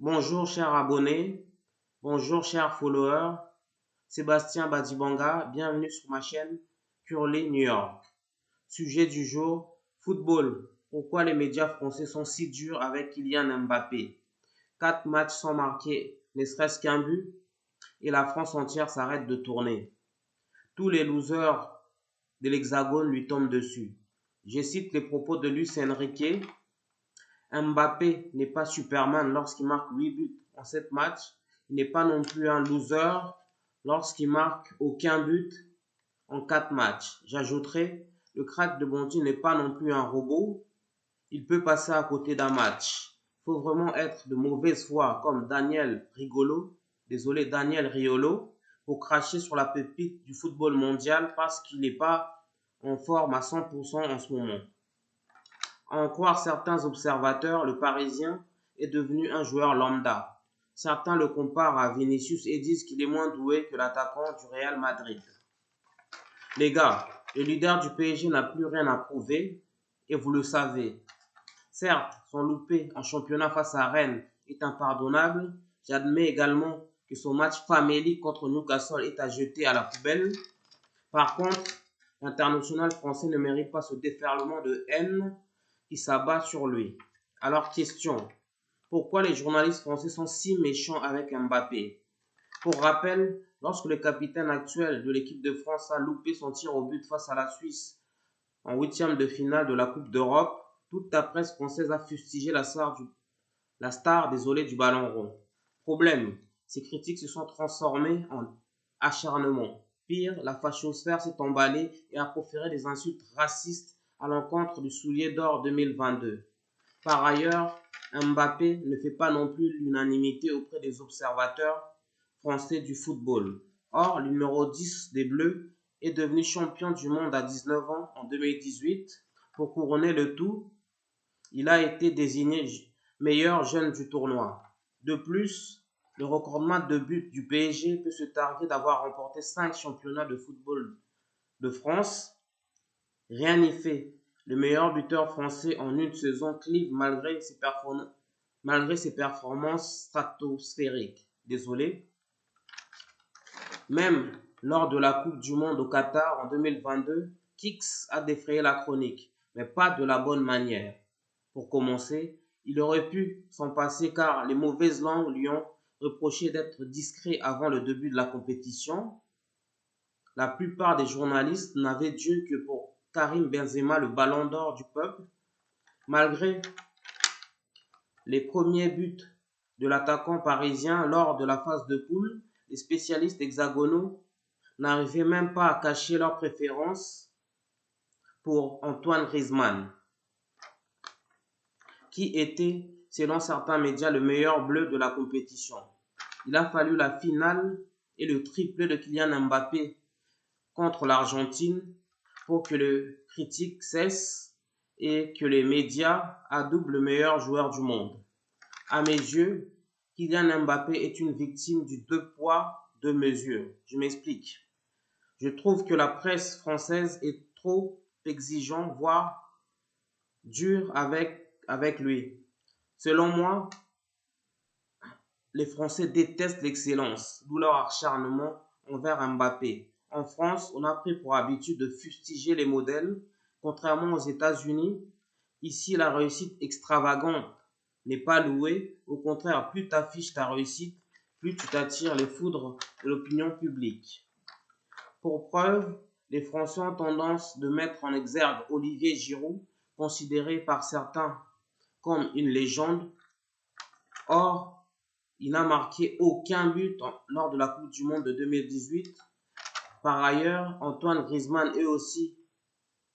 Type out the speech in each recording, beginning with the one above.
Bonjour chers abonnés, bonjour chers followers, Sébastien Badibanga, bienvenue sur ma chaîne Curly New York. Sujet du jour, football. Pourquoi les médias français sont si durs avec Kylian Mbappé? 4 matchs sans marquer, ne serait-ce qu'un but, et la France entière s'arrête de tourner. Tous les losers de l'Hexagone lui tombent dessus. Je cite les propos de Luis Enrique. Mbappé n'est pas Superman lorsqu'il marque 8 buts en 7 matchs. Il n'est pas non plus un loser lorsqu'il marque aucun but en 4 matchs. J'ajouterai, le crack de Bondy n'est pas non plus un robot. Il peut passer à côté d'un match. Il faut vraiment être de mauvaise foi comme Daniel Riolo, pour cracher sur la pépite du football mondial parce qu'il n'est pas en forme à 100% en ce moment. À en croire certains observateurs, le Parisien est devenu un joueur lambda. Certains le comparent à Vinicius et disent qu'il est moins doué que l'attaquant du Real Madrid. Les gars, le leader du PSG n'a plus rien à prouver et vous le savez. Certes, son loupé en championnat face à Rennes est impardonnable. J'admets également que son match famélique contre Newcastle est à jeter à la poubelle. Par contre, l'international français ne mérite pas ce déferlement de haine qui s'abat sur lui. Alors question, pourquoi les journalistes français sont si méchants avec Mbappé? Pour rappel, lorsque le capitaine actuel de l'équipe de France a loupé son tir au but face à la Suisse en huitième de finale de la Coupe d'Europe, toute la presse française a fustigé la star du ballon rond. Problème, ces critiques se sont transformées en acharnement. Pire, la fachosphère s'est emballée et a proféré des insultes racistes à l'encontre du soulier d'or 2022. Par ailleurs, Mbappé ne fait pas non plus l'unanimité auprès des observateurs français du football. Or, le numéro 10 des Bleus est devenu champion du monde à 19 ans en 2018. Pour couronner le tout, il a été désigné meilleur jeune du tournoi. De plus, le recordman de buts du PSG peut se targuer d'avoir remporté 5 championnats de football de France. Rien n'y fait. Le meilleur buteur français en une saison clive malgré ses performances stratosphériques. Désolé. Même lors de la Coupe du Monde au Qatar en 2022, Kix a défrayé la chronique, mais pas de la bonne manière. Pour commencer, il aurait pu s'en passer car les mauvaises langues lui ont reproché d'être discret avant le début de la compétition. La plupart des journalistes n'avaient Dieu que pour Karim Benzema, le ballon d'or du peuple. Malgré les premiers buts de l'attaquant parisien lors de la phase de poule, les spécialistes hexagonaux n'arrivaient même pas à cacher leur préférence pour Antoine Griezmann, qui était, selon certains médias, le meilleur bleu de la compétition. Il a fallu la finale et le triplé de Kylian Mbappé contre l'Argentine pour que le critique cesse et que les médias adoubent le meilleur joueur du monde. À mes yeux, Kylian Mbappé est une victime du deux poids, deux mesures. Je m'explique. Je trouve que la presse française est trop exigeante, voire dure avec lui. Selon moi, les Français détestent l'excellence, d'où leur acharnement envers Mbappé. En France, on a pris pour habitude de fustiger les modèles, contrairement aux États-Unis. Ici, la réussite extravagante n'est pas louée. Au contraire, plus tu affiches ta réussite, plus tu t'attires les foudres de l'opinion publique. Pour preuve, les Français ont tendance de mettre en exergue Olivier Giroud, considéré par certains comme une légende. Or, il n'a marqué aucun but lors de la Coupe du Monde de 2018. Par ailleurs, Antoine Griezmann est aussi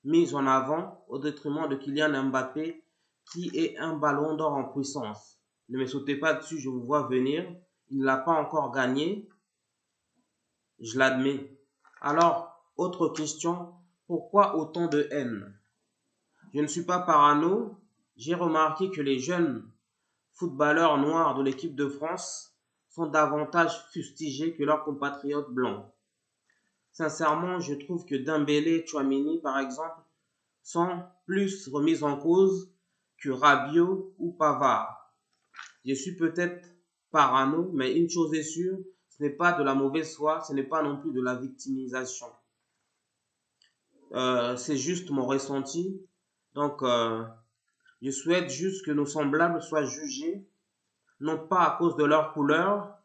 mis en avant au détriment de Kylian Mbappé, qui est un ballon d'or en puissance. Ne me sautez pas dessus, je vous vois venir. Il ne l'a pas encore gagné, je l'admets. Alors, autre question, pourquoi autant de haine? Je ne suis pas parano, j'ai remarqué que les jeunes footballeurs noirs de l'équipe de France sont davantage fustigés que leurs compatriotes blancs. Sincèrement, je trouve que Dembélé et Tchouaméni, par exemple, sont plus remis en cause que Rabiot ou Pavard. Je suis peut-être parano, mais une chose est sûre, ce n'est pas de la mauvaise foi, ce n'est pas non plus de la victimisation. C'est juste mon ressenti. Donc, je souhaite juste que nos semblables soient jugés, non pas à cause de leur couleur,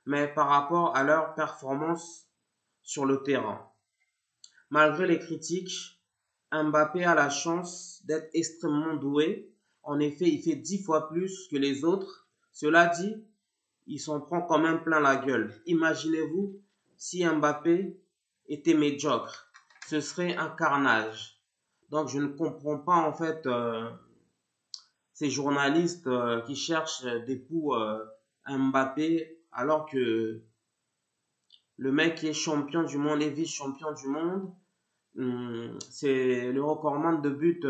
mais par rapport à leur performance sur le terrain. Malgré les critiques, Mbappé a la chance d'être extrêmement doué. En effet, il fait 10 fois plus que les autres. Cela dit, il s'en prend quand même plein la gueule. Imaginez-vous si Mbappé était médiocre. Ce serait un carnage. Donc je ne comprends pas en fait ces journalistes qui cherchent des poux à Mbappé alors que le mec est champion du monde et vice-champion du monde. C'est le recordman de buts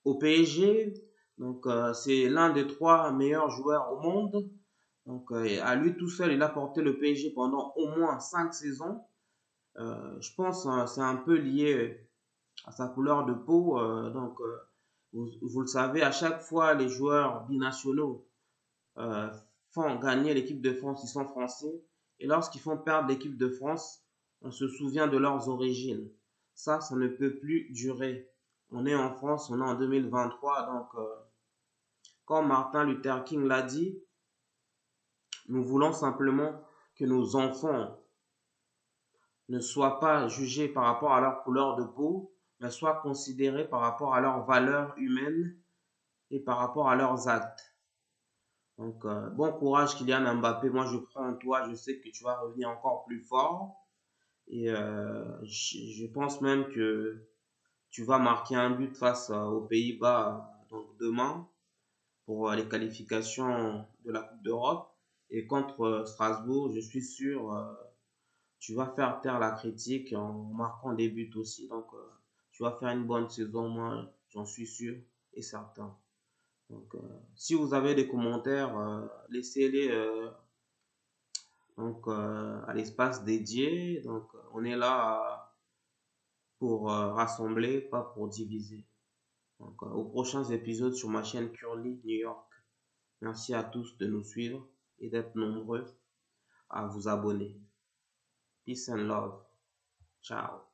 au PSG. Donc, c'est l'un des 3 meilleurs joueurs au monde. Donc, à lui tout seul, il a porté le PSG pendant au moins 5 saisons. Je pense que c'est un peu lié à sa couleur de peau. Donc, vous le savez, à chaque fois, les joueurs binationaux euh, font gagner l'équipe de France, ils sont français. Et lorsqu'ils font perdre l'équipe de France, on se souvient de leurs origines. Ça ne peut plus durer. On est en France, on est en 2023, donc comme Martin Luther King l'a dit, nous voulons simplement que nos enfants ne soient pas jugés par rapport à leur couleur de peau, mais soient considérés par rapport à leurs valeurs humaines et par rapport à leurs actes. Donc, bon courage Kylian Mbappé, moi je crois en toi, je sais que tu vas revenir encore plus fort et je pense même que tu vas marquer un but face aux Pays-Bas donc demain pour les qualifications de la Coupe d'Europe. Et contre Strasbourg, je suis sûr, tu vas faire taire la critique en marquant des buts aussi. Donc, tu vas faire une bonne saison, moi, j'en suis sûr et certain. Donc, si vous avez des commentaires, laissez-les à l'espace dédié. Donc, on est là pour rassembler, pas pour diviser. Donc, aux prochains épisodes sur ma chaîne Curly New York. Merci à tous de nous suivre et d'être nombreux à vous abonner. Peace and love. Ciao.